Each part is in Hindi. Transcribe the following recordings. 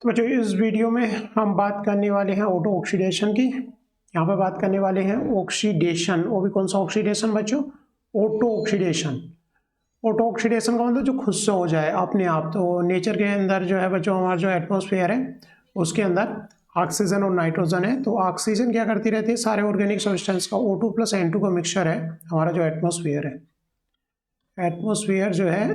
तो बच्चों इस वीडियो में हम बात करने वाले हैं ऑटो ऑक्सीडेशन की। यहाँ पे बात करने वाले हैं ऑक्सीडेशन। वो भी कौन सा ऑक्सीडेशन बच्चों? Auto oxidation. ऑटो ऑक्सीडेशन का मतलब जो खुद से हो जाए अपने आप। तो नेचर के अंदर जो है बच्चों, हमारा जो एटमॉस्फेयर है उसके अंदर ऑक्सीजन और नाइट्रोजन है। तो ऑक्सीजन क्या करती रहती है, सारे ऑर्गेनिक सब्सटेंस का O2 प्लस N2 का मिक्सचर है हमारा जो एटमॉस्फेयर है। एटमॉस्फेयर जो है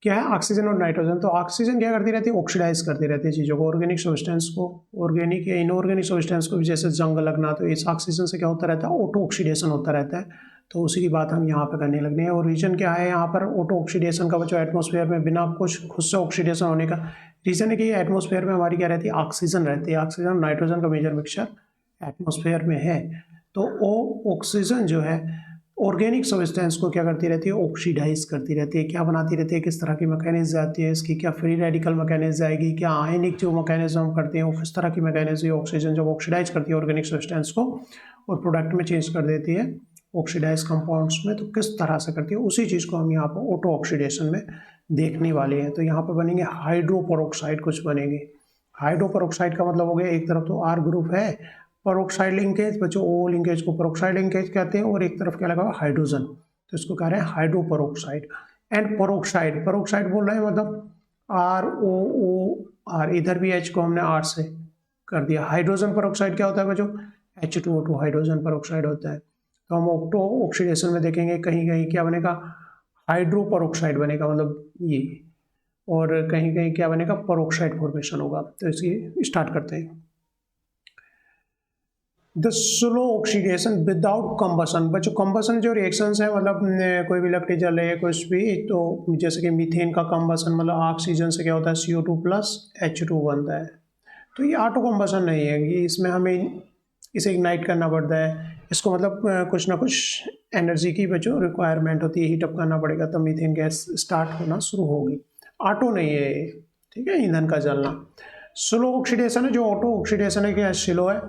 क्या है, ऑक्सीजन और नाइट्रोजन। तो ऑक्सीजन क्या करती रहती है, ऑक्सीडाइज करती रहती है चीज़ों को, ऑर्गेनिक सब्सटेंस को, ऑर्गेनिक या इनऑर्गेनिक सब्सटेंस को भी। जैसे जंग लगना, तो इस ऑक्सीजन से क्या होता रहता है, ऑटो ऑक्सीडेशन होता रहता है। तो उसी की बात हम यहाँ पे करने लगने हैं। और रीजन क्या है यहाँ पर ऑटो ऑक्सीडेशन का बच्चों, एटमॉस्फेयर में बिना कुछ खुद से ऑक्सीडेशन होने का रीजन है कि एटमॉस्फेयर में हमारी क्या रहती है, ऑक्सीजन रहती है। ऑक्सीजन और नाइट्रोजन का मेजर मिक्सचर एटमॉस्फेयर में है। तो वो ऑक्सीजन जो है ऑर्गेनिक सब्सटेंस को क्या करती रहती है, ऑक्सीडाइज करती रहती है। क्या बनाती रहती है, किस तरह की मैकेनिज्म आती है इसकी, क्या फ्री रेडिकल मैकेनिज्म आएगी, क्या आयनिक जो मैकेनिज्म हम करते हैं वो किस तरह की मैकेनिज्म, ऑक्सीजन जब ऑक्सीडाइज करती है ऑर्गेनिक सब्सटेंस को और प्रोडक्ट में चेंज कर देती है ऑक्सीडाइज कंपाउंड्स में, तो किस तरह से करती है, उसी चीज़ को हम यहाँ पर ऑटो ऑक्सीडेशन में देखने वाले हैं। तो यहाँ पर बनेंगे हाइड्रोपरऑक्साइड, कुछ बनेंगे। हाइड्रोपरऑक्साइड का मतलब हो गया, एक तरफ तो R ग्रुप है, परोक्साइड लिंकेज बच्चों, ओ लिंकेज को परोक्साइड लिंकेज कहते हैं, और एक तरफ क्या लगा हुआ, हाइड्रोजन, तो इसको कह रहे हैं हाइड्रोपरऑक्साइड। एंड परोक्साइड, परोक्साइड बोल रहे हैं मतलब ROOR, इधर भी H को हमने R से कर दिया। हाइड्रोजन परोक्साइड क्या होता है बच्चों, H2O2 हाइड्रोजन परोक्साइड होता है। तो हम ऑक्टो ऑक्सीडेशन में देखेंगे कहीं कहीं क्या बनेगा, हाइड्रोपरऑक्साइड बनेगा, मतलब ये, और कहीं कहीं क्या बनेगा, परोक्साइड फॉर्मेशन होगा। तो इसकी स्टार्ट करते हैं। The slow oxidation without combustion. बच्चों कंबसन जो रिएक्शंस है, मतलब कोई भी लकड़ी जल रही है कुछ भी, तो जैसे कि मीथेन का कंबसन, मतलब ऑक्सीजन से क्या होता है, CO2 प्लस H2 बनता है। तो ये ऑटो कंबसन नहीं है, ये इसमें हमें इसे इग्नाइट करना पड़ता है। इसको मतलब कुछ ना कुछ एनर्जी की बच्चों रिक्वायरमेंट होती है, हीट अप करना पड़ेगा तब मीथेन गैस स्टार्ट होना शुरू होगी। ऑटो नहीं है ये, ठीक है, ईंधन का जलना। स्लो ऑक्सीडेशन है, जो ऑटो ऑक्सीडेशन है क्या स्लो है,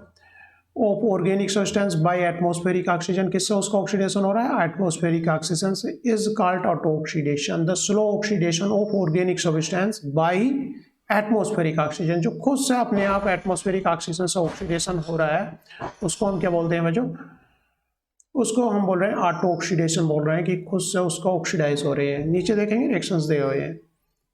of organic substance by atmospheric oxygen. किससे उसका ऑक्सीडेशन हो रहा है, एटमॉस्फेरिक ऑक्सीजन से, is called auto oxidation. The slow oxidation of organic substance by atmospheric oxygen, जो खुद से अपने आप एटमॉस्फेरिक ऑक्सीजन से ऑक्सीडेशन हो रहा है, उसको हम क्या बोलते हैं बच्चों, उसको हम बोल रहे हैं ऑटो ऑक्सीडेशन बोल रहे हैं, कि खुद से उसका ऑक्सीडाइज हो रहे हैं। नीचे देखेंगे रिएक्शंस दिए हुए हैं।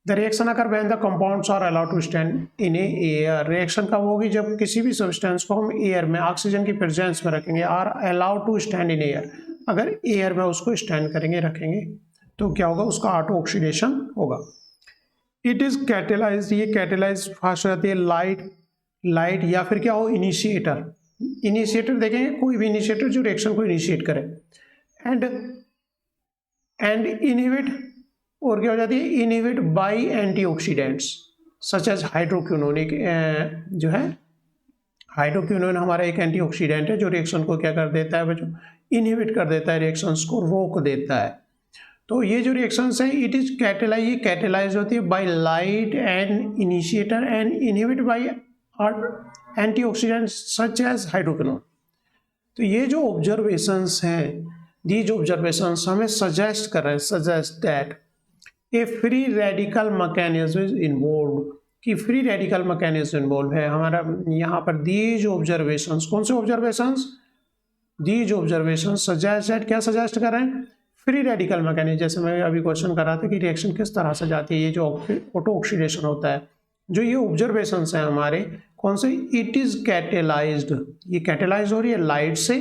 The reaction occur when the compounds are allowed to stand in air. Reaction कब होगी, जब किसी भी सब्सटेंस को हम एयर में ऑक्सीजन की प्रेजेंस में रखेंगे। Are allowed to stand in air, अगर एयर में उसको स्टैंड करेंगे, रखेंगे, तो क्या होगा, उसका ऑटो ऑक्सीडेशन होगा। इट इज कैटेलाइज, ये कैटेलाइज फास्ट हो जाती है, लाइट या फिर क्या हो, इनिशिएटर। इनिशिएटर देखेंगे, कोई भी इनिशिएटर जो रिएक्शन को इनिशिएट करे। एंड इनहिबिट, और क्या हो जाती है, inhibit by antioxidants such as hydroquinone. एक जो है हाइड्रोक्विनोन हमारा एक एंटीऑक्सीडेंट है, जो रिएक्शन को क्या कर देता है बच्चों, इनहिबिट कर देता है, रिएक्शंस को रोक देता है। तो ये जो रिएक्शंस है, इट इज कैटेलाइज, ये कैटेलाइज होती है by light and initiator and inhibit by antioxidant such as hydroquinone. तो ये जो ऑब्जर्वेशंस हैं, दीज ऑब्जर्वेशंस हमें सजेस्ट कर रहे हैं, suggest that A free radical mechanism is involve, कि फ्री रेडिकल मैकेनिज्म इन्वॉल्व है हमारा यहाँ पर। दीज ऑब्जर्वेशंस, कौन से observations, these observations suggest that, क्या सजेस्ट कर रहे हैं, फ्री रेडिकल मैकेनिज्म। जैसे मैं अभी क्वेश्चन कर रहा था कि रिएक्शन किस तरह से जाती है, ये जो ऑटो ऑक्सीडेशन होता है, जो ये ऑब्जर्वेशंस हैं हमारे, कौन से, इट इज कैटेलाइज्ड, ये कैटेलाइज हो रही है लाइट से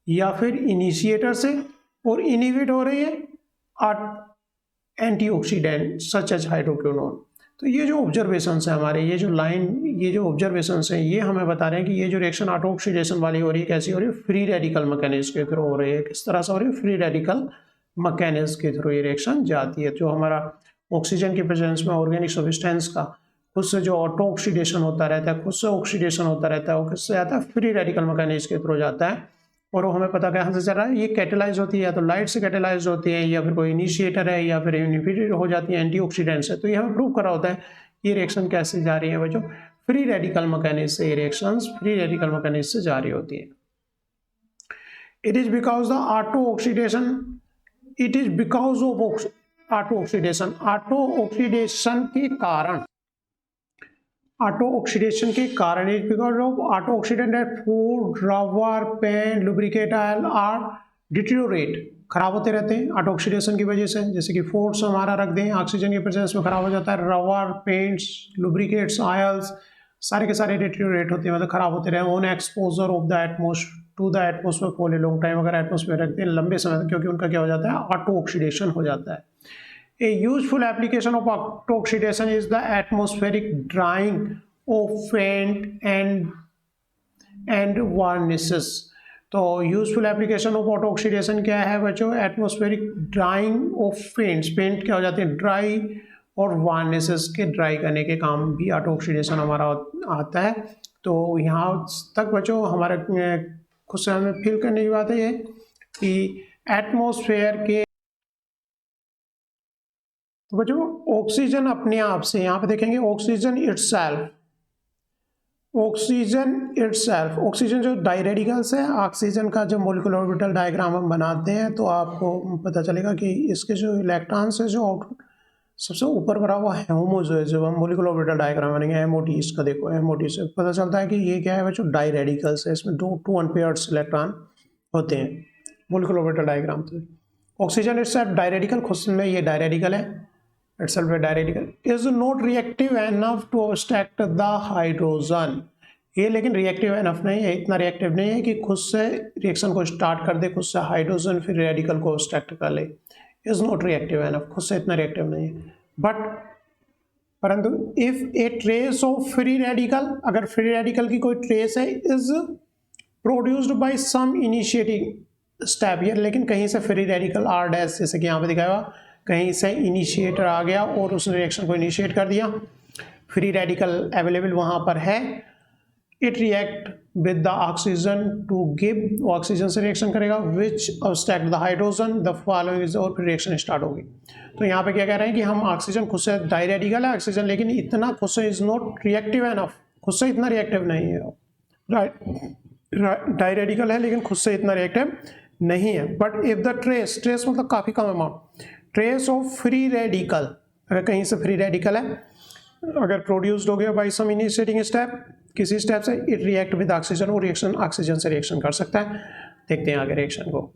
या फिर इनिशिएटर से, और इनहिबिट हो रही है एंटीऑक्सीडेंट सच एज हाइड्रोक्विनोन। तो ये जो ऑब्जर्वेशंस है हमारे, ये जो लाइन, ये जो ऑब्जर्वेशंस हैं, ये हमें बता रहे हैं कि ये जो रिएक्शन ऑटो ऑक्सीडेशन वाली हो रही है, कैसी हो रही है, फ्री रेडिकल मैकेनिज्म के थ्रू हो रही है। किस तरह से हो रही है, फ्री रेडिकल मैकेनिज्म के थ्रू ये रिएक्शन जाती है। जो हमारा ऑक्सीजन की प्रेजेंस में ऑर्गेनिक सब्सटेंस का खुद से जो ऑटो ऑक्सीडेशन होता रहता है, खुद से ऑक्सीडेशन होता रहता है, वो किससे आता है, फ्री रेडिकल मैकेनिज्म के थ्रू जाता है। और वो हमें पता कहाँ से चल रहा है, ये कैटेलाइज होती है, या तो लाइट से कैटेलाइज होती है, या फिर कोई इनिशिएटर है, या फिर इनहिबिटेड हो जाती है एंटीऑक्सीडेंट से। तो ये हमें प्रूव करा होता है ये रिएक्शन कैसे जा रही है बच्चों, फ्री रेडिकल मैकेनिज्म से। ये रिएक्शंस फ्री रेडिकल मैकेनिज्म से जा रही होती है। It is because the auto oxidation, it is because of auto oxidation is because of auto oxidant that food, rubber, paint, lubricate oil are deteriorate, खराब होते रहते हैं ऑटो ऑक्सीडेशन की वजह से। जैसे कि फूड्स हमारा रख दें ऑक्सीजन की प्रेजेंस में खराब हो जाता है, रबर, पेंट्स, लुब्रिकेट्स, ऑयल्स सारे के सारे डिटेरियोरेट होते हैं, मतलब खराब होते रहे on exposure of the atmosphere to the atmosphere for a long time, अगर एटमोस्फेयर रखते हैं लंबे समय तक, क्योंकि उनका क्या हो जाता है, ऑटो ऑक्सीडेशन हो जाता है। A useful application of auto oxidation is the atmospheric drying of paint and varnishes। तो useful application of auto oxidation क्या है बच्चों, एटमोस्फेरिक ड्राइंग ऑफ पेंट क्या हो जाते हैं ड्राई, और वार्निसेस के ड्राई करने के काम भी ऑटो ऑक्सीडेशन हमारा आता है। तो यहाँ तक बच्चों हमारे खुद से हमें फील करने की बात है ये कि एटमोस्फेयर के, तो बच्चों ऑक्सीजन अपने आप से, यहाँ पे देखेंगे ऑक्सीजन इटसेल्फ, ऑक्सीजन जो डायरेडिकल्स है, ऑक्सीजन का जब मॉलिक्यूलर ऑर्बिटल डायग्राम हम बनाते हैं तो आपको पता चलेगा कि इसके जो इलेक्ट्रॉन्स है जो सबसे ऊपर भरा हुआ हेमो है, जब हम मॉलिक्यूलर ऑर्बिटल डायग्राम बनेंगे एमओटी, इसका देखो एमओटी से पता चलता है कि ये क्या है बच्चों, डायरेडिकल्स है, इसमें टू अनपेयर्ड इलेक्ट्रॉन होते हैं मॉलिक्यूलर ऑर्बिटल डायग्राम से। ऑक्सीजन इटसेल्फ डायरेडिकल, खुद में ये डायरेडिकल है, itself a dialectical is not reactive enough to obstruct the hydrogen। ये लेकिन रिएक्टिव एनफ नहीं है, इतना रिएक्टिव नहीं है कि खुद से रिएक्शन को स्टार्ट कर दे, खुद से हाइड्रोजन फिर रेडिकल को ऑब्स्ट्रक्ट कर ले, इज नॉट रिएक्टिव एनफ, खुद से इतना रिएक्टिव नहीं है। बट परंतु if a trace of free radical, अगर फ्री रेडिकल की कोई ट्रेस है, is produced by some initiating step, ये लेकिन कहीं से फ्री रेडिकल आर डैश, जैसे कि यहाँ पे दिखाया हुआ, कहीं से इनिशिएटर आ गया और उसने रिएक्शन को इनिशिएट कर दिया, फ्री रेडिकल अवेलेबल वहाँ पर है, it react with the oxygen to give, oxygen से रिएक्शन करेगा, which obstruct the hydrogen the following is, और फिर रिएक्शन स्टार्ट होगी। तो यहाँ पे क्या कह रहे हैं कि हम ऑक्सीजन खुद से डायरेडिकल है ऑक्सीजन, लेकिन इतना खुद से इज नॉट रिएक्टिव एनफ, खुद से इतना रिएक्टिव नहीं है, डायरेडिकल है लेकिन खुद से इतना रिएक्टिव नहीं है। बट इफ द ट्रेस मतलब काफ़ी कम amount, trace of free radical, अगर कहीं से फ्री रेडिकल है, अगर प्रोड्यूस्ड हो गया बाई सम इनिशिएटिंग स्टेप, किसी स्टेप से, इट रिएक्ट विद ऑक्सीजन, और रिएक्शन ऑक्सीजन से रिएक्शन कर सकता है। देखते हैं आगे रिएक्शन को।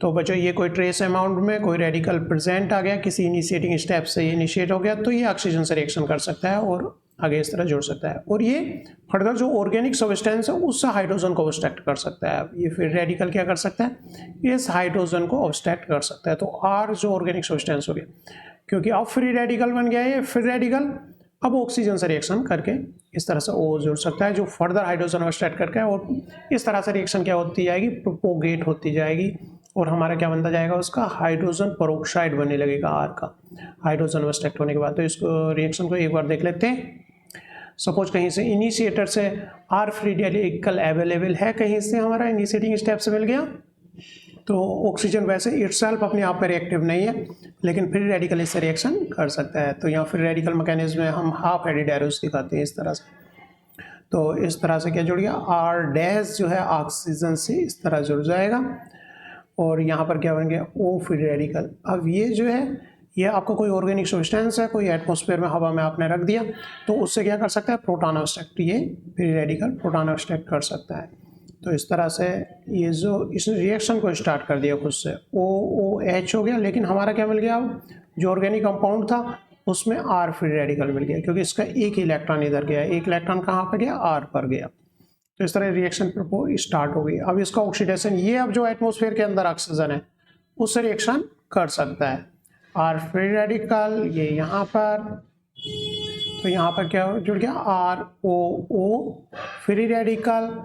तो बच्चों ये कोई ट्रेस अमाउंट में कोई रेडिकल प्रेजेंट आ गया, किसी इनिशिएटिंग स्टेप से ये इनिशिएट हो गया, तो ये ऑक्सीजन से रिएक्शन कर सकता है और आगे इस तरह जोड़ सकता है, और ये फर्दर जो ऑर्गेनिक सब्सटेंस है उससे हाइड्रोजन को ऑब्स्ट्रैक्ट कर सकता है। ये फिर रेडिकल क्या कर सकता है, इस हाइड्रोजन को ऑब्स्ट्रैक्ट कर सकता है। तो आर जो ऑर्गेनिक सब्सटेंस हो गया, क्योंकि अब फ्री रेडिकल बन गया है, ये फ्री रेडिकल अब ऑक्सीजन से रिएक्शन करके इस तरह से ओ जुड़ सकता है, जो फर्दर हाइड्रोजन ऑब्स्ट्रैक्ट करके, और इस तरह से रिएक्शन क्या होती जाएगी, प्रोपोगेट होती जाएगी, और हमारा क्या बनता जाएगा, उसका हाइड्रोजन पेरोक्साइड बनने लगेगा आर का, हाइड्रोजन ऑब्स्ट्रैक्ट होने के बाद। तो इसको रिएक्शन को एक बार देख लेते हैं। सपोज कहीं से इनिशिएटर से आर फ्री रेडिकल अवेलेबल है, कहीं से हमारा इनिशिएटिंग स्टेप से मिल गया, तो ऑक्सीजन वैसे इटसेल्फ अपने आप में रिएक्टिव नहीं है, लेकिन फ्री रेडिकल इससे रिएक्शन कर सकता है। तो यहाँ फ्री रेडिकल मैकेनिज्म में हम हाफ हेडेड एरोस दिखाते हैं इस तरह से। तो इस तरह से क्या जुड़ गया, आर डैश जो है ऑक्सीजन से इस तरह जुड़ जाएगा, और यहाँ पर क्या बन गया, ओ फ्री रेडिकल। अब ये जो है, ये आपका कोई ऑर्गेनिक सब्सटेंस है, कोई एटमॉस्फेयर में हवा में आपने रख दिया, तो उससे क्या कर सकता है, प्रोटॉन ऑब्स्ट्रैक्ट, ये फ्री रेडिकल प्रोटॉन ऑब्स्ट्रैक्ट कर सकता है। तो इस तरह से ये जो इस रिएक्शन को स्टार्ट कर दिया खुद से, OOH हो गया, लेकिन हमारा क्या मिल गया, अब जो ऑर्गेनिक कंपाउंड था उसमें आर फ्री रेडिकल मिल गया, क्योंकि इसका एक इलेक्ट्रॉन इधर गया, एक इलेक्ट्रॉन कहाँ पर गया, आर पर गया। तो इस तरह रिएक्शन स्टार्ट हो गई। अब इसका ऑक्सीडेशन, ये अब जो एटमॉस्फेयर के अंदर ऑक्सीजन है उससे रिएक्शन कर सकता है, आर फ्री रेडिकल ये यहाँ पर, तो यहाँ पर क्या जुड़ गया, ROO फ्री रेडिकल,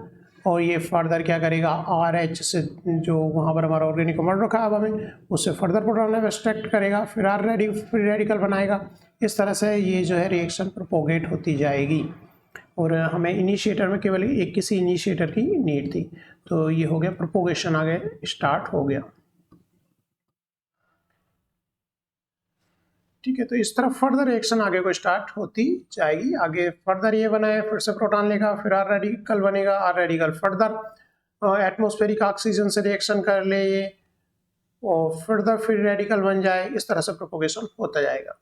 और ये फर्दर क्या करेगा, RH से जो वहाँ पर हमारा ऑर्गेनिक कंपाउंड रखा है हमें, उससे फर्दर प्रोटॉन एक्सट्रैक्ट करेगा, फिर फ्री रेडिकल बनाएगा। इस तरह से ये जो है रिएक्शन प्रोपोगेट होती जाएगी, और हमें इनिशिएटर में केवल एक किसी इनिशिएटर की नीड थी। तो ये हो गया प्रोपोगेशन, आगे स्टार्ट हो गया। ठीक है, तो इस तरह फर्दर रिएक्शन आगे को स्टार्ट होती जाएगी। आगे फर्दर ये बना है, फिर से प्रोटॉन लेगा, फिर आर रेडिकल बनेगा, R radical further atmospheric oxygen से रिएक्शन कर ले, ये और फिर फ्री रेडिकल बन जाए, इस तरह से प्रोपोगेशन होता जाएगा।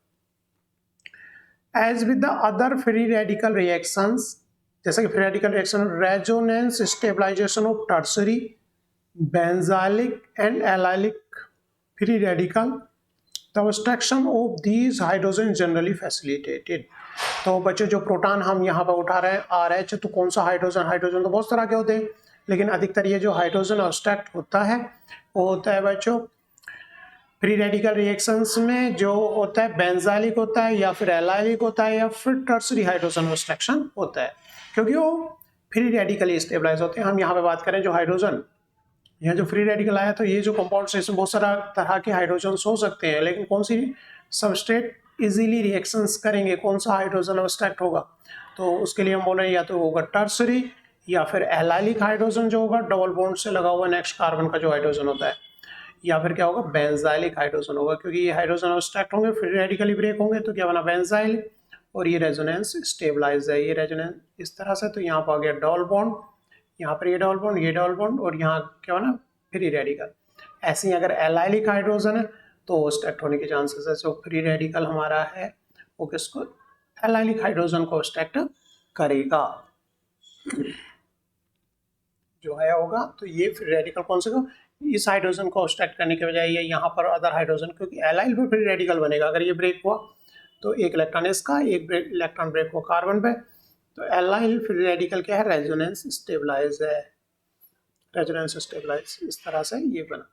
As with the other free radical reactions, जैसे कि free radical reaction, resonance stabilisation of tertiary benzylic and allylic free radical, the obstruction of these hydrogen generally facilitated. तो बच्चों जो प्रोटॉन हम यहाँ पर उठा रहे हैं RH, तो कौन सा हाइड्रोजन, हाइड्रोजन तो बहुत तरह के होते हैं, लेकिन अधिकतर ये जो हाइड्रोजन ऑब्स्ट्रक्ट होता है वो होता है बच्चों फ्री रेडिकल रिएक्शंस में, जो होता है बेंजाइलिक होता है या फिर एलाइलिक होता है या फिर टर्सरी हाइड्रोजन ऑब्स्ट्रक्शन होता है, क्योंकि वो फ्री रेडिकली स्टेबलाइज होते हैं। हम यहाँ पे बात करें जो हाइड्रोजन, यहाँ जो फ्री रेडिकल आया तो ये जो कंपाउंड है इसमें बहुत सारा तरह के हाइड्रोजन हो सकते हैं, लेकिन कौन सी सबस्ट्रेट इजीली रिएक्शंस करेंगे, कौन सा हाइड्रोजन ऑब्स्ट्रक्ट होगा, तो उसके लिए हम बोल रहे हैं या तो होगा टर्सरी या फिर एलाइलिक हाइड्रोजन जो होगा डबल बॉन्ड से लगा हुआ नेक्स्ट कार्बन का जो हाइड्रोजन होता है, या फिर क्या होगा बेंजाइलिक हाइड्रोजन होगा, क्योंकि ये हाइड्रोजन ऑब्स्ट्रक्ट होंगे फ्री रेडिकली ब्रेक होंगे तो क्या बना बेंजाइल, और ये रेजोनेंस स्टेबलाइज है, ये रेजोनेंस इस तरह से, तो यहाँ पर आ गया डबल बॉन्ड, यहाँ पर ये डबल बॉन्ड, ये डबल बॉन्ड, और यहाँ क्या बना फ्री रेडिकल। ऐसे ही अगर एलाइलिक हाइड्रोजन है तो स्टैक्ट होने के चांसेस है, जो फ्री रेडिकल हमारा है वो किसको, एलाइलिक हाइड्रोजन को स्टैक्ट करेगा जो है होगा। तो ये फ्री रेडिकल कौन से को, इस हाइड्रोजन को स्टैक्ट करने के बजाय ये यहाँ पर अदर हाइड्रोजन, क्योंकि एलाइल पे फ्री रेडिकल बनेगा, अगर ये ब्रेक हुआ तो एक इलेक्ट्रॉन इसका, एक इलेक्ट्रॉन ब्रेक हुआ कार्बन पे, तो एलाइल फ्री रेडिकल क्या है, रेजोनेंस स्टेबलाइज है, रेजोनेंस स्टेबलाइज इस तरह से ये बना।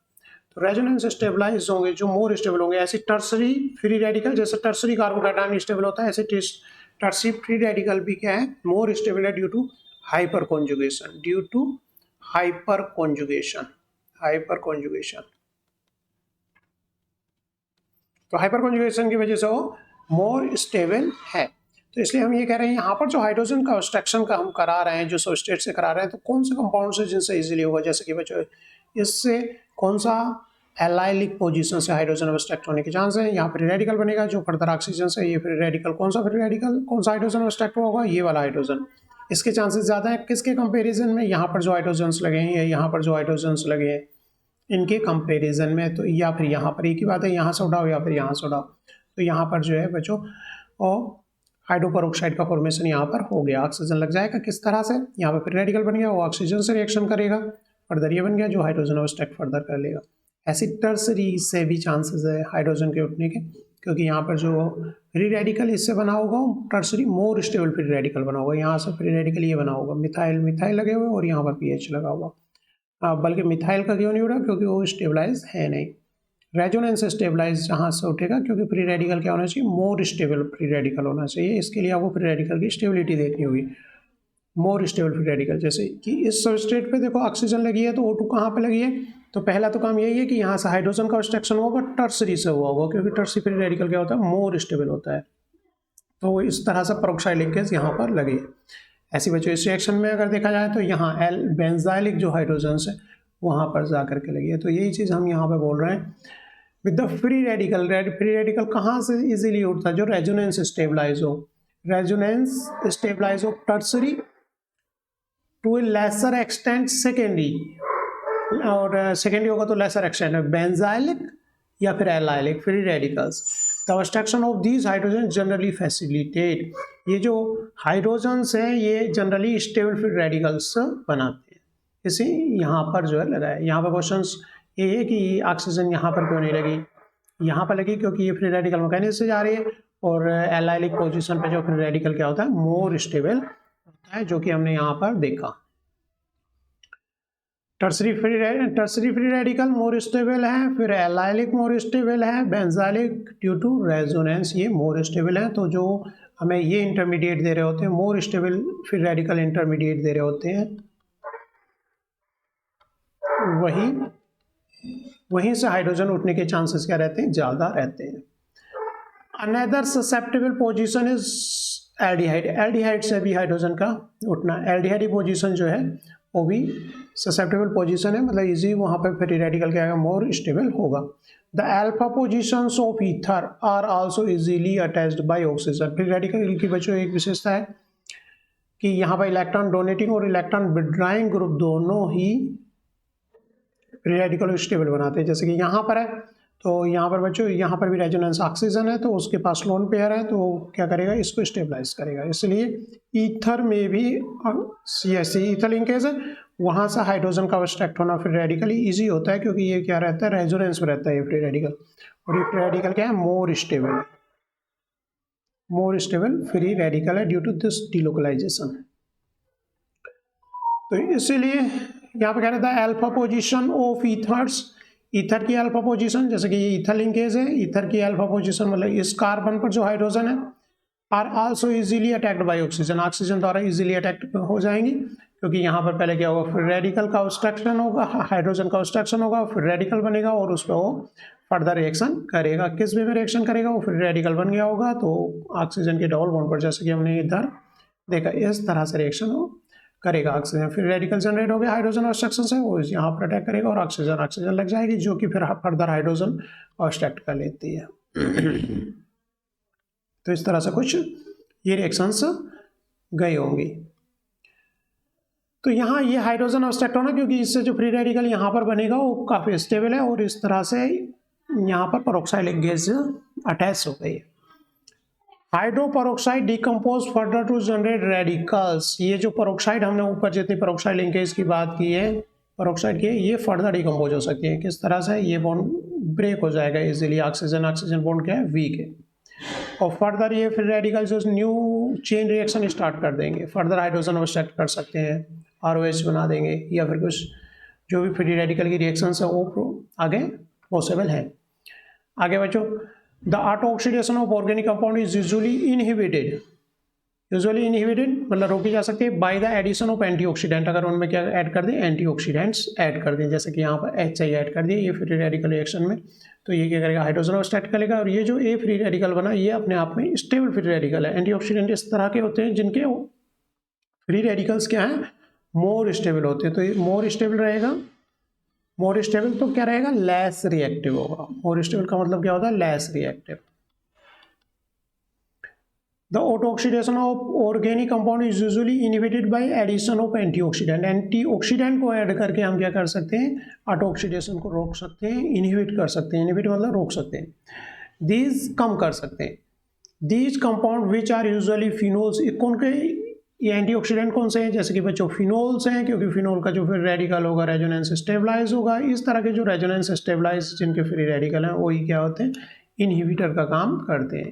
तो रेजोनेंस स्टेबलाइज होंगे जो मोर स्टेबल होंगे, ऐसे टर्सरी फ्री रेडिकल, जैसे टर्सरी कार्बोकैटायन स्टेबल होता है, ऐसे टर्सरी फ्री रेडिकल भी क्या है, मोर स्टेबल है due to hyperconjugation, due to hyperconjugation, hyperconjugation. तो हाइपर कॉन्जुगेशन की वजह से वो मोर स्टेबल है। तो इसलिए हम ये कह रहे हैं यहाँ पर जो हाइड्रोजन का ऑब्स्ट्रक्शन का हम करा रहे हैं, जो सबस्ट्रेट से करा रहे हैं, तो कौन से कंपाउंड से जिनसे इजीली होगा, जैसे कि बच्चों इससे कौन सा एलाइलिक पोजीशन से हाइड्रोजन ऑब्स्ट्रक्ट होने के चांस है, यहाँ फ्री रेडिकल बनेगा जो फर्दर ऑक्सीजन से, ये फ्री रेडिकल कौन सा फ्री रेडिकल, कौन सा हाइड्रोजन ऑब्स्ट्रक्ट होगा, ये वाला हाइड्रोजन, इसके चांसेस ज़्यादा है किसके कंपेरिजन में, यहाँ पर जो हाइड्रोजन्स लगे हैं या यहाँ पर जो हाइड्रोजन्स लगे हैं इनके कंपेरिजन में। तो या फिर यहाँ पर एक ही बात है, यहाँ से उठाओ या फिर यहाँ से उठाओ, तो यहाँ पर जो है बच्चों और हाइड्रोपेरोक्साइड का फॉर्मेशन यहाँ पर हो गया, ऑक्सीजन लग जाएगा किस तरह से, यहाँ पर फ्री रेडिकल बन गया, वो ऑक्सीजन से रिएक्शन करेगा, फर्दर ये बन गया जो हाइड्रोजन ऑब्स्ट्रक्ट फर्दर कर लेगा। ऐसी टर्सरी से भी चांसेस है हाइड्रोजन के उठने के, क्योंकि यहाँ पर जो फ्री रेडिकल इससे बना होगा टर्सरी मोर स्टेबल फ्री रेडिकल बना होगा, यहाँ से फ्री रेडिकल ये बना होगा, मिथाइल मिथाइल लगे हुए और यहाँ पर पीएच लगा हुआ, बल्कि मिथाइल का क्यों नहीं उड़ा, क्योंकि वो स्टेबलाइज है नहीं। रेजोनेंस स्टेबलाइज जहाँ से उठेगा, क्योंकि फ्री रेडिकल क्या होना चाहिए, मोर स्टेबल फ्री रेडिकल होना चाहिए, इसके लिए आपको फ्री रेडिकल की स्टेबिलिटी देखनी होगी, मोर स्टेबल फ्री रेडिकल। जैसे कि इस सबस्ट्रेट पे देखो ऑक्सीजन लगी है तो O2 कहाँ पे लगी है, तो पहला तो काम यही है कि यहाँ से हाइड्रोजन का ऑब्स्ट्रक्शन होगा, टर्सरी से हुआ होगा, क्योंकि टर्सरी फ्री रेडिकल क्या होता है, मोर स्टेबल होता है, तो इस तरह से पेरोक्साइड लिंकेज यहाँ पर लगी है। ऐसी बच्चों इस रिएक्शन में अगर देखा जाए तो यहाँ बेंजाइलिक जो हाइड्रोजन है वहाँ पर जा करके लगी है, तो यही चीज़ हम यहाँ पर बोल रहे हैं with the free radical. Free radical कहाँ से इजीली उठता है, जो रेजोनेंस स्टेबलाइज हो, रेजोनेंस स्टेबलाइज हो tertiary to a lesser extent secondary, और सेकेंडरी होगा तो लेसर एक्सटेंट है बेंजाइलिक या फिर allylic free radicals, the obstruction of these hydrogen generally facilitate, ये जो हाइड्रोजन्स हैं ये जनरली स्टेबल फ्री रेडिकल्स बनाते हैं, इसी यहाँ पर जो है लगा है। यहाँ पर क्वेश्चंस ये है कि ऑक्सीजन यहाँ पर क्यों नहीं लगी, यहाँ पर लगी क्योंकि ये फ्री रेडिकल मैकेनिज्म से जा रही है, और एलाइलिक पोजीशन पे जो फ्री रेडिकल क्या होता है, मोर स्टेबल होता है, जो कि हमने यहाँ पर देखा। टर्सरी फ्री रेडिकल मोर स्टेबल है, फिर एलाइलिक मोर स्टेबल है, बेंजाइलिक ड्यू टू रेजोनेंस ये मोर स्टेबल है। तो जो हमें ये इंटरमीडिएट दे रहे होते हैं, more stable free radical intermediate दे रहे होते हैं, वहीं से हाइड्रोजन उठने के चांसेस क्या रहते हैं, ज़्यादा रहते हैं। Another susceptible position is aldehyde, aldehyde से भी हाइड्रोजन का उठना, एल्डिहाइड पोजीशन जो है वो भी ससेप्टेबल पोजीशन है, मतलब इजी वहाँ पे फ्री रेडिकल क्या है, मोर स्टेबल होगा। The alpha positions of ether are also easily attached by oxygen, free radical की बच्चों एक विशेषता है कि यहाँ पर इलेक्ट्रॉन डोनेटिंग और इलेक्ट्रॉन विड्रॉइंग ग्रुप दोनों ही फ्री रेडिकल को स्टेबल बनाते हैं। जैसे कि यहाँ पर है, तो यहाँ पर बच्चों यहाँ पर भी रेजोनेंस ऑक्सीजन है, तो उसके पास लोन पेयर है, तो क्या करेगा, इसको स्टेबलाइज करेगा। इसलिए ईथर में भी CH ईथर लिंकेज है, वहाँ से हाइड्रोजन का अब्स्ट्रैक्ट होना फ्री रेडिकली ईजी होता है, क्योंकि ये क्या रहता है, रेजोनेंस में रहता है ये फ्री रेडिकल। और ये फ्री रेडिकल क्या है, मोर स्टेबल फ्री रेडिकल है ड्यू टू दिस डिलोकलाइजेशन। तो इसीलिए यहाँ पे कह रहा था alpha position of ethers, ether की अल्फा पोजीशन, जैसे कि ये ईथर लिंकेज है, ईथर की अल्फा पोजीशन मतलब इस कार्बन पर जो हाइड्रोजन है, are also easily attacked by oxygen, oxygen द्वारा इजीली अटैक हो जाएंगी, क्योंकि यहाँ पर पहले क्या होगा, फिर रेडिकल का ऑब्स्ट्रक्शन होगा, हाइड्रोजन का ऑब्स्ट्रक्शन होगा, फिर रेडिकल बनेगा और उस पर वो फर्दर रिएक्शन करेगा। किस वे में रिएक्शन करेगा, वो फिर रेडिकल बन गया होगा, तो ऑक्सीजन के डबल बॉन्ड पर, जैसे कि हमने इधर देखा, इस तरह से रिएक्शन हो करेगा ऑक्सीजन, फिर रेडिकल जनरेट हो गया हाइड्रोजन ऑब्स्ट्रक्शन से, वो यहाँ पर अटैक करेगा और ऑक्सीजन लग जाएगी, जो कि फिर फर्दर हाइड्रोजन ऑब्स्ट्रैक्ट कर लेती है। तो इस तरह से कुछ ये रिएक्शंस गई होंगी। तो यहाँ ये हाइड्रोजन ऑब्स्ट्रैक्ट होना, क्योंकि इससे जो फ्री रेडिकल यहाँ पर बनेगा वो काफ़ी स्टेबल है, और इस तरह से यहाँ पर पेरोक्साइड लिंकेज अटैच हो गई है। Hydroperoxide decompose further to generate radicals, ये जो पेरोक्साइड हमने ऊपर जितनी पेरोक्साइड लिंकेज की बात की है, पेरोक्साइड की, ये फर्दर डिकम्पोज हो सकती है। किस तरह से, ये बॉन्ड ब्रेक हो जाएगा इजीली, ऑक्सीजन बॉन्ड क्या है, वीक है, और फर्दर ये फिर रेडिकल जो न्यू चेन रिएक्शन स्टार्ट कर देंगे, फर्दर हाइड्रोजन ऑब्स्ट्रैक्ट कर सकते हैं, ROH बना देंगे, या फिर कुछ जो भी फ्री रेडिकल की रिएक्शंस है वो आगे पॉसिबल है। आगे बच्चों, the auto oxidation of organic compound is usually inhibited मतलब रोकी जा सकती है by the addition of antioxidant, अगर उनमें क्या ऐड कर दें, एंटीऑक्सीडेंट्स ऐड कर दें, जैसे कि यहाँ पर HI ऐड कर दिए ये फ्री रेडिकल रिएक्शन में, तो ये क्या करेगा, हाइड्रोजन ऑब्स्ट्रैक्ट करेगा, और ये जो ए फ्री रेडिकल बना, ये अपने आप में स्टेबल फ्री रेडिकल है। एंटीऑक्सीडेंट इस तरह के होते हैं जिनके फ्री रेडिकल्स क्या है, मोर स्टेबल होते हैं, तो ये मोर स्टेबल रहेगा, मोर स्टेबल तो क्या रहेगा, लेस रिएक्टिव होगा। मोर स्टेबल का मतलब क्या होता है, less reactive. The auto oxidation of organic compound is usually inhibited by addition of antioxidant, antioxidant को ऐड करके हम क्या कर सकते हैं, ऑटो ऑक्सीडेशन को रोक सकते हैं, इनहिबिट कर सकते हैं, इनहिबिट मतलब रोक सकते हैं, दीज कम कर सकते हैं। These compound which are usually phenols, कौन के ये एंटीऑक्सीडेंट कौन से हैं, जैसे कि बच्चों फिनोल्स हैं, क्योंकि फिनोल का जो फिर रेडिकल होगा रेजोनेंस स्टेबलाइज होगा। इस तरह के जो रेजोनेंस स्टेबलाइज जिनके फ्री रेडिकल हैं, वही क्या होते हैं, इनहिबिटर का काम करते हैं,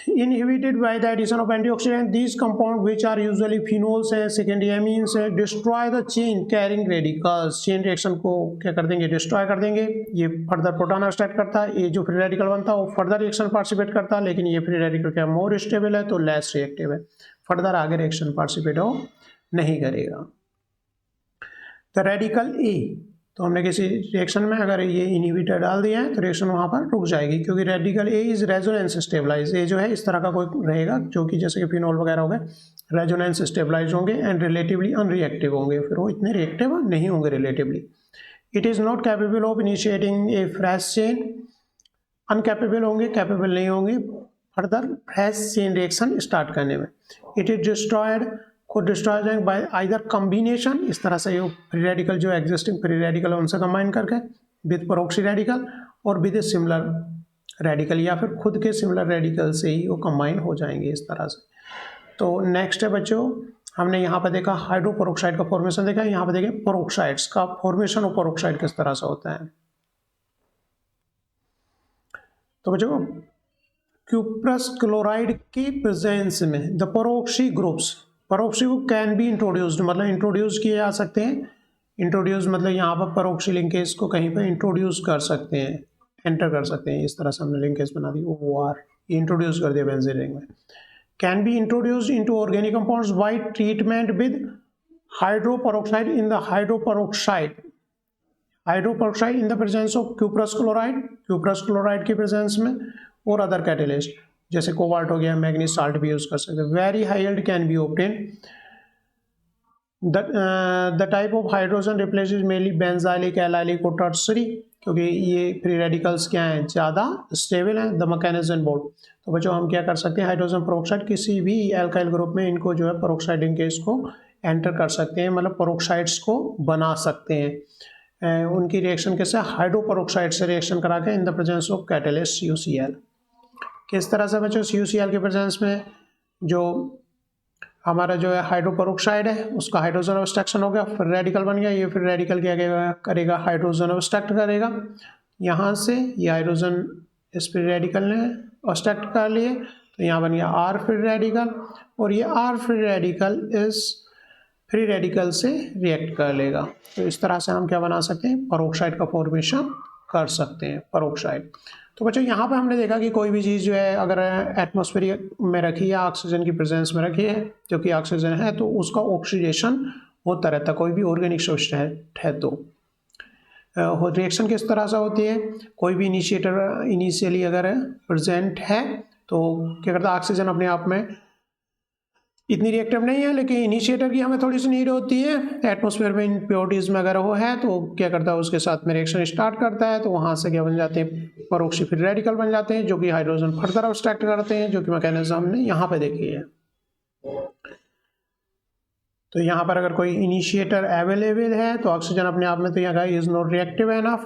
inhibited by the addition of antioxidant. These compound which are usually phenols है, सेकेंडरी एमीन्स है, destroy the chain carrying radicals, chain reaction को क्या कर देंगे, डिस्ट्रॉय कर देंगे। ये फर्दर प्रोटॉन स्टार्ट करता है, ये जो फ्री रेडिकल बनता है वो फर्दर रिएक्शन पार्टिसिपेट करता है, लेकिन ये फ्री रेडिकल क्या मोर स्टेबल है, तो लेस रिएक्टिव है, फर्दर आगे रिएक्शन पार्टिसिपेट हो नहीं करेगा। द रेडिकल ए, तो हमने किसी रिएक्शन में अगर ये इनहिबिटर डाल दिया है तो रिएक्शन वहाँ पर रुक जाएगी, क्योंकि radical a is resonance stabilise, ये जो है इस तरह का कोई रहेगा जो कि जैसे कि फिनोल वगैरह हो गए, रेजोनेंस स्टेबलाइज होंगे एंड रिलेटिवली अनरिएक्टिव होंगे, फिर वो इतने रिएक्टिव नहीं होंगे relatively. It is not capable of initiating a fresh chain, uncapable होंगे, कैपेबल नहीं होंगे further fresh chain reaction start करने में। इट इज डिस्ट्रॉयड, खुद डिस्ट्रॉय हो जाएंगे बाय आइदर कम्बिनेशन, इस तरह से ये फ्री रेडिकल जो एग्जिस्टिंग फ्री रेडिकल है उनसे कंबाइन करके विद पेरोक्सी रेडिकल और विद ए सिमिलर रेडिकल, या फिर खुद के सिमिलर रेडिकल से ही वो कंबाइन हो जाएंगे इस तरह से। तो नेक्स्ट है बच्चों, हमने यहाँ पर देखा हाइड्रोपेरोक्साइड का फॉर्मेशन देखा, यहाँ पर देखें पेरोक्साइड्स का फॉर्मेशन ऑफ पेरोक्साइड किस तरह से होता है। तो बच्चों क्यूप्रस क्लोराइड की प्रेजेंस में the peroxy groups, peroxy group can be introduced, मतलब इंट्रोड्यूस किए जा सकते हैं। इंट्रोड्यूस मतलब यहाँ पर पेरोक्सी लिंकेज को कहीं पर इंट्रोड्यूस कर सकते हैं, एंटर कर सकते हैं, इस तरह से हमने लिंकेज बना दी, OR इंट्रोड्यूस कर दिया बेंजीन रिंग में। Can be introduced into organic compounds bye treatment with hydroperoxide in the hydroperoxide in the presence of cuprous chloride की प्रेजेंस में, और अदर कैटेलिस्ट जैसे कोबाल्ट हो गया, मैग्नीज साल्ट भी यूज कर सकते हैं। Very high yield can be obtain. The type of hydrogen replaces mainly benzylic, allylic और टर्शरी, क्योंकि ये फ्री रेडिकल्स क्या हैं, ज़्यादा स्टेबल हैं। द मैकेनिज्म बोर्ड, तो बच्चों हम क्या कर सकते हैं, हाइड्रोजन पेरोक्साइड किसी भी एल्काइल ग्रुप में इनको जो है पेरोक्साइड लिंकेज को एंटर कर सकते हैं, मतलब पेरोक्साइड्स को बना सकते हैं। उनकी रिएक्शन कैसे, हाइड्रोपेरोक्साइड से रिएक्शन करा के in the presence of catalyst UCl। किस तरह से बच्चों, UCl के प्रेजेंस में जो हमारा जो है हाइड्रोपेरोक्साइड है उसका हाइड्रोजन ऑब्स्ट्रक्शन हो गया, फिर रेडिकल बन गया, ये फिर रेडिकल क्या करेगा, हाइड्रोजन ऑब्स्ट्रक्ट करेगा यहाँ से, ये हाइड्रोजन इस फिर रेडिकल ने ऑब्स्ट्रक्ट कर लिए, तो यहाँ बन गया R फ्री रेडिकल, और ये R फ्री रेडिकल इस फ्री रेडिकल से रिएक्ट कर लेगा। तो इस तरह से हम क्या बना सकते हैं, पेरोक्साइड का फॉर्मेशन कर सकते हैं, पेरोक्साइड। तो बच्चों यहाँ पे हमने देखा कि कोई भी चीज़ जो है अगर एटमॉस्फेयर में रखी है, ऑक्सीजन की प्रेजेंस में रखी है, जो कि ऑक्सीजन है, तो उसका ऑक्सीडेशन होता रहता है, कोई भी ऑर्गेनिक सब्सटेंस है तो रिएक्शन किस तरह से होती है, कोई भी इनिशिएटर इनिशियली अगर प्रेजेंट है तो क्या करता है, ऑक्सीजन अपने आप में इतनी रिएक्टिव नहीं है, लेकिन इनिशिएटर की हमें थोड़ी सी नीड होती है। एटमॉस्फेयर में इम्प्योरिटीज में अगर वो है तो क्या करता है, उसके साथ में रिएक्शन स्टार्ट करता है, तो वहाँ से क्या बन जाते हैं, पेरोक्सी फ्री रेडिकल बन जाते हैं, जो कि हाइड्रोजन फर्दर ऑब्स्ट्रक्ट करते हैं, जो कि मैकेनिज्म हमने यहाँ पे देखी है। तो यहाँ पर अगर कोई इनिशिएटर अवेलेबल है तो ऑक्सीजन अपने आप में तो यहाँ इज नॉट रिएक्टिव एनफ,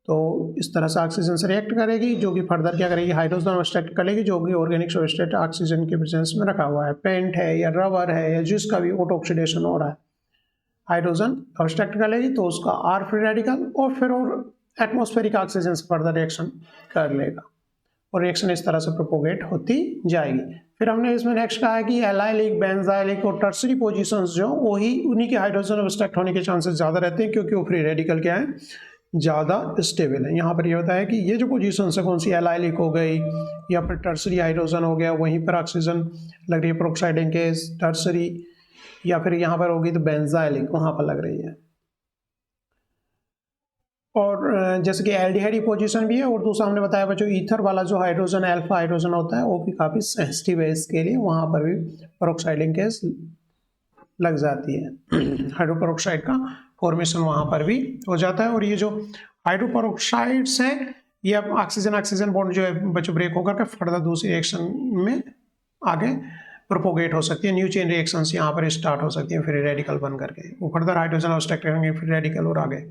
तो इस तरह से ऑक्सीजन से रिएक्ट करेगी, जो कि फर्दर क्या करेगी, हाइड्रोजन ऑब्स्ट्रक्ट करेगी, जो कि ऑर्गेनिक सब्सट्रेट ऑक्सीजन के प्रेजेंस में रखा हुआ है, पेंट है या रबर है या जिसका भी ऑटो ऑक्सीडेशन हो रहा है, हाइड्रोजन ऑब्स्ट्रक्ट करेगी, तो उसका R फ्री रेडिकल और फिर और एटमॉस्फेरिक ऑक्सीजन से फर्दर रिएक्शन कर लेगा, और रिएक्शन इस तरह से प्रोपोगेट होती जाएगी। फिर हमने इसमें नेक्स्ट कहा है कि एलाइलिक, बेंजाइलिक और टर्सरी पोजीशंस जो वही उन्हीं के हाइड्रोजन ऑब्स्ट्रक्ट होने के चांसेस ज़्यादा रहते हैं, क्योंकि वो फ्री रेडिकल क्या है, ज़्यादा स्टेबल है। यहाँ पर ये होता है कि ये जो पोजीशन है कौन सी, एलाइलिक हो गई या फिर टर्सरी हाइड्रोजन हो गया, वहीं पर ऑक्सीजन लग रही है पेरोक्साइड केस, टर्सरी, या फिर यहाँ पर होगी तो बेंजाइलिक वहाँ पर लग रही है। और जैसे कि एल्डिहाइड पोजीशन भी है, और दूसरा हमने बताया बच्चों ईथर वाला जो हाइड्रोजन अल्फा हाइड्रोजन होता है वो भी काफ़ी सेंसिटिव है, इसके लिए वहाँ पर भी पेरोक्साइड केस लग जाती है। हाइड्रोपेरोक्साइड का फॉर्मेशन वहाँ पर भी हो जाता है, और ये जो हाइड्रोपेरोक्साइड्स हैं ये अब ऑक्सीजन ऑक्सीजन बॉन्ड जो है बच्चों ब्रेक होकर के फर्दर दूसरी रिएक्शन में आगे प्रोपोगेट हो सकती है, न्यू चेन रिएक्शंस यहाँ पर स्टार्ट हो सकती है फ्री रेडिकल बन करके, वो फर्दर हाइड्रोजन ऑब्स्ट्रक्ट करेंगे फ्री रेडिकल और आगे।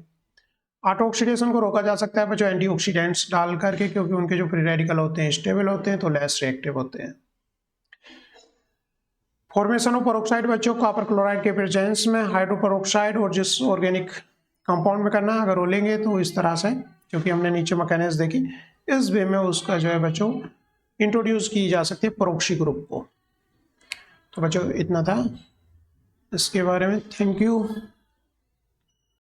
ऑटो ऑक्सीडेशन को रोका जा सकता है बच्चों एंटीऑक्सीडेंट्स डाल करके, क्योंकि उनके जो फ्री रेडिकल होते हैं स्टेबल होते हैं, तो लेस रिएक्टिव होते हैं। फॉर्मेशन ऑफ पेरोक्साइड बच्चों कॉपर क्लोराइड के प्रेजेंस में हाइड्रोपेरोक्साइड और जिस ऑर्गेनिक कंपाउंड में करना, अगर वो लेंगे तो इस तरह से, क्योंकि हमने नीचे मैकेनिज्म देखी, इस वे में उसका जो है बच्चों इंट्रोड्यूस की जा सकती है पेरोक्सी ग्रुप को। तो बच्चों इतना था इसके बारे में, थैंक यू।